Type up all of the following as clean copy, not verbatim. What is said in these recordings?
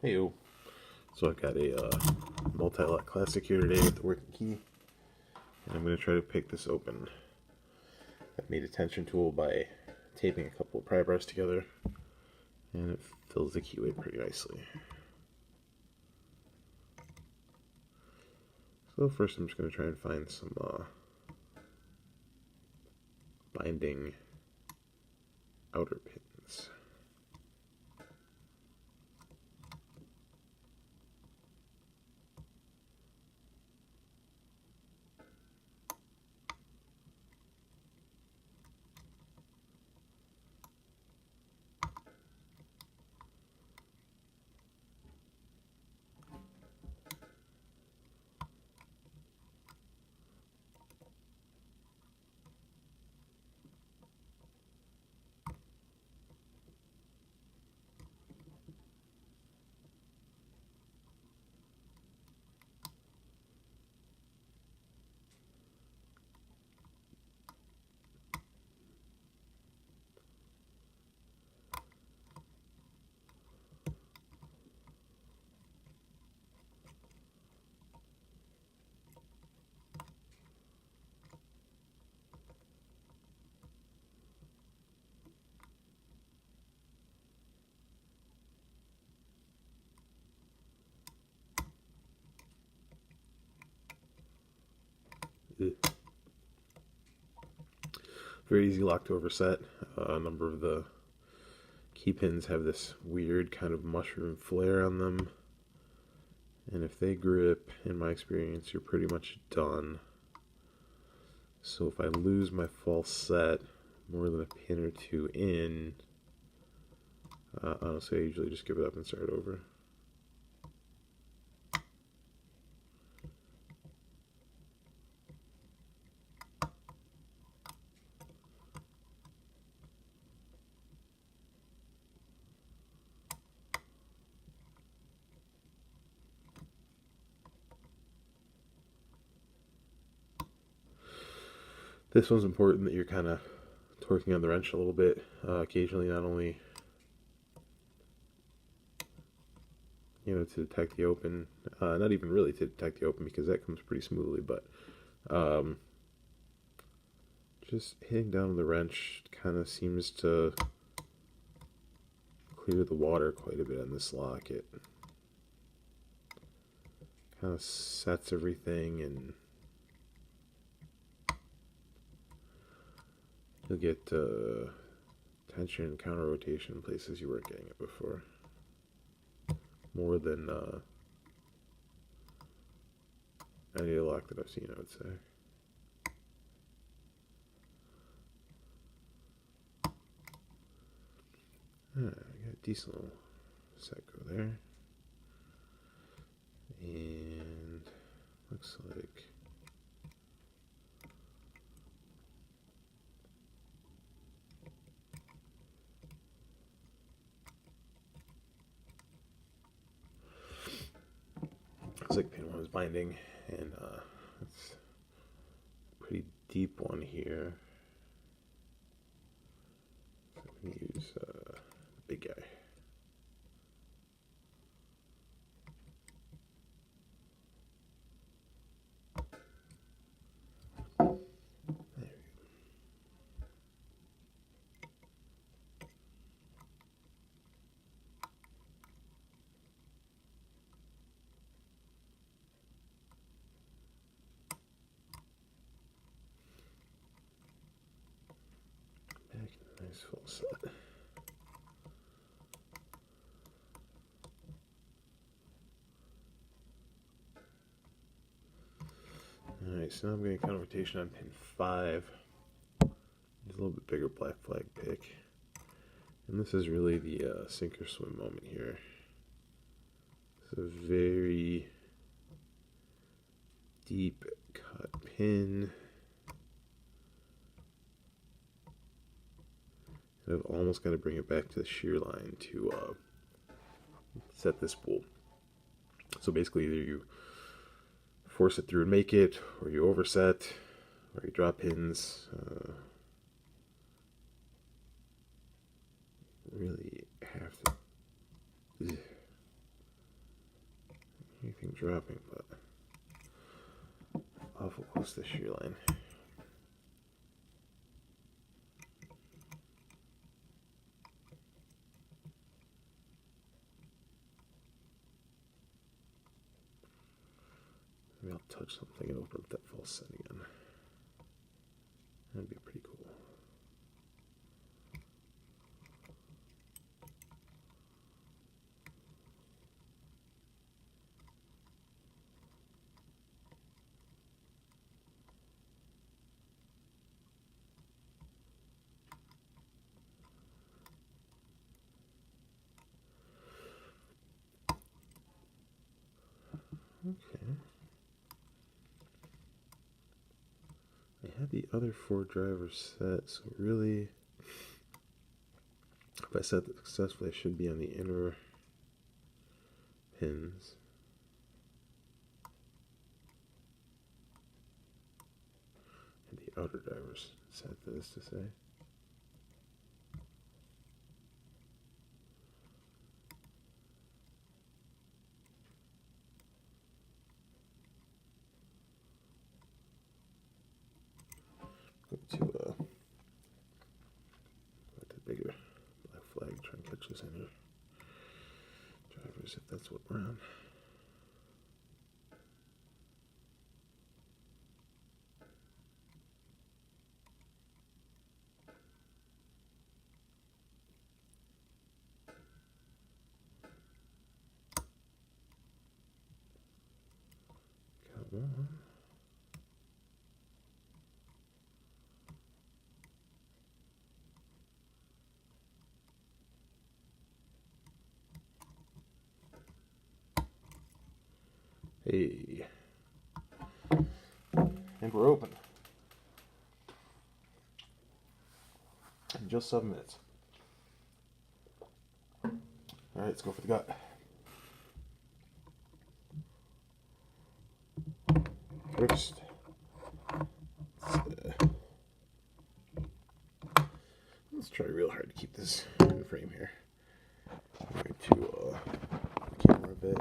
Hey, so I've got a Mul-t-lock Classic here today with the working key, and I'm going to try to pick this open. I've made a tension tool by taping a couple of pry bars together, and it fills the keyway pretty nicely. So first I'm just going to try and find some binding outer pins. Very easy lock to overset. A number of the key pins have this weird kind of mushroom flare on them, and if they grip, in my experience, you're pretty much done. So if I lose my false set more than a pin or two in, honestly I usually just give it up and start over. This one's important that you're kind of torquing on the wrench a little bit occasionally, not only to detect the open, not even really to detect the open because that comes pretty smoothly, but just hitting down the wrench kind of seems to clear the water quite a bit on this lock. It kind of sets everything, and you'll get tension and counter rotation in places you weren't getting it before. More than any lock that I've seen, I would say. I got a decent little set go there. And looks like pin one is binding, and it's a pretty deep one here. So I'm going to use the big guy. Nice full set. Alright, so now I'm getting counter rotation on pin 5. There's a little bit bigger black flag pick. And this is really the sink or swim moment here. It's a very deep cut pin. I've almost got to bring it back to the shear line to set this spool. So basically either you force it through and make it, or you overset, or you drop pins. Really have to. dropping, but awful close to the shear line. Maybe I'll touch something and open up that false set again. That'd be pretty cool. Okay. I had the other 4 drivers set, so really, if I set that successfully, I should be on the inner pins. And the outer drivers set, that is to say. Go to the bigger black flag, try and catch those inner drivers if that's what we're on. Got one. Hey. And we're open. In just 7 minutes. Alright, let's go for the gut. First, let's try real hard to keep this in frame here. I'm going to the camera a bit.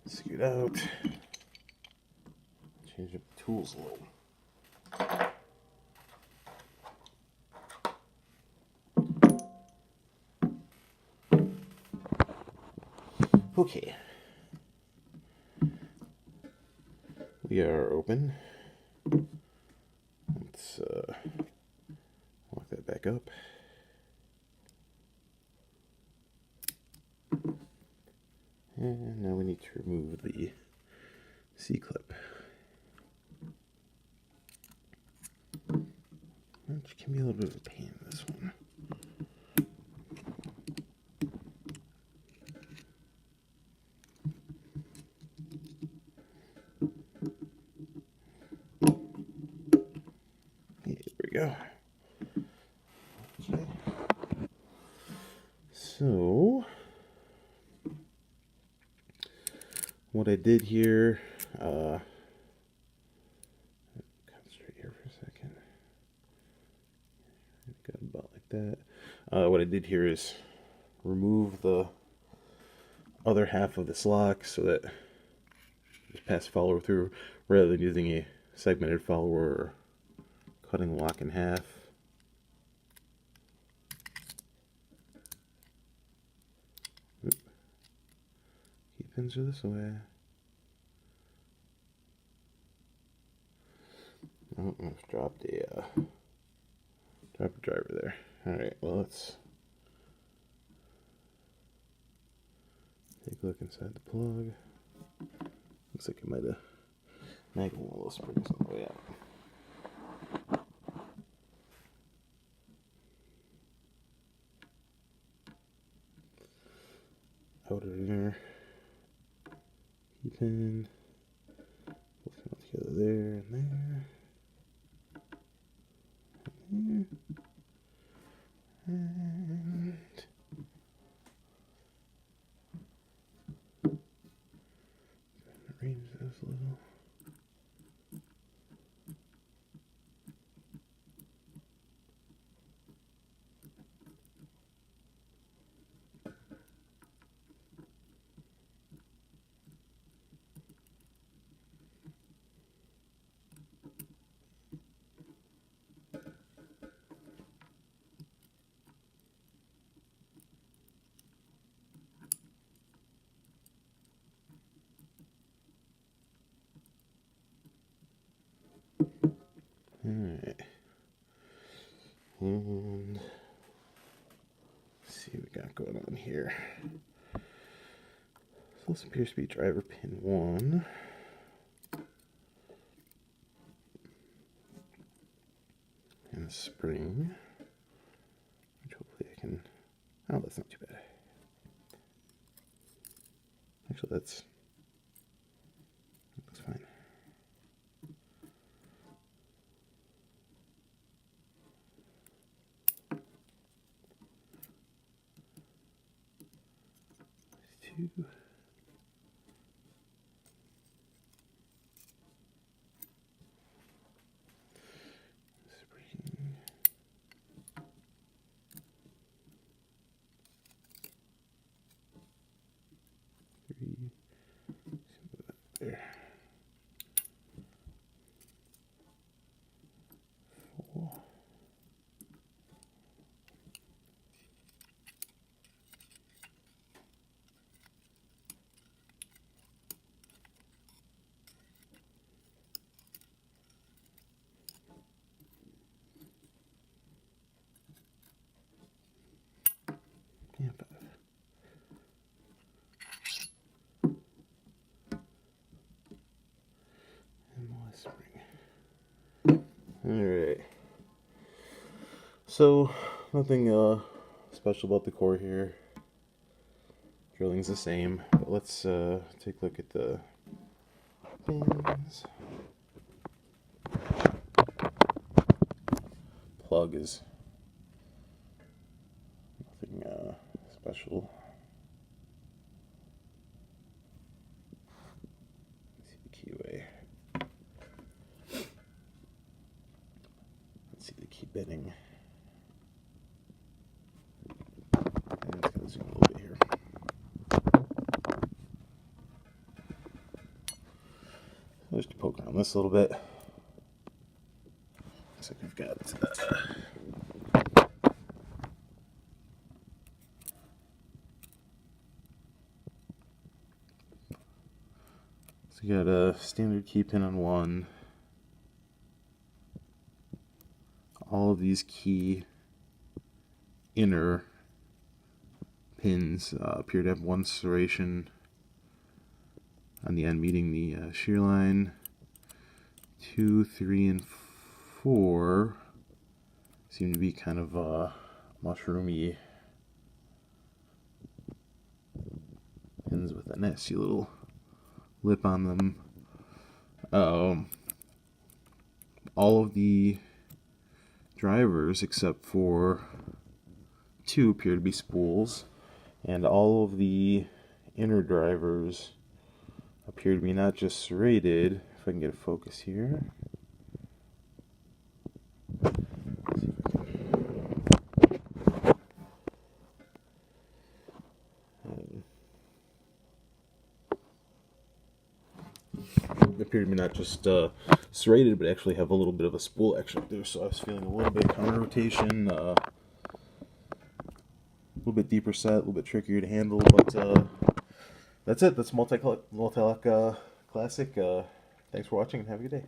Scoot out, change up the tools a little. Okay, we are open. Let's lock that back up. And now we need to remove the C-clip, which can be a little bit of a pain in this one. Here we go. Okay. So what I did here, concentrate here for a second. Got about like that. What I did here is remove the other half of this lock so that just pass follower through rather than using a segmented follower or cutting the lock in half. Oop. Key pins are this way. Oh, I've dropped a driver there. Alright, well, let's take a look inside the plug. Looks like it might have nagged one of those springs on the way out. Outer inner key pin. Both come together there and there. Alright. And let's see what we got going on here. So this appears to be driver pin 1. And a spring. Which hopefully I can... Oh, that's not too bad. Actually, that's fine. Two. Spring. Three. There. 4. Yeah, 5. And more spring. Alright. So, nothing special about the core here. Drilling's the same, but let's take a look at the pins. Plug is nothing special. Let's see the keyway. Let's see the key bitting. And it's going to zoom a little bit here. So just to poke around this a little bit. Looks like we've got so you got a standard key pin on 1. All of these key inner pins appear to have 1 serration on the end meeting the shear line. 2, 3, and 4 seem to be kind of mushroomy pins with a nasty little lip on them. All of the drivers except for 2 appear to be spools, and all of the inner drivers appear to be not just serrated. If I can get a focus here. Appear to be not just serrated, but actually have a little bit of a spool action up there. So I was feeling a little bit of counter rotation, a little bit deeper set, a little bit trickier to handle. But that's it. That's Mul-t-lock Classic. Thanks for watching and have a good day.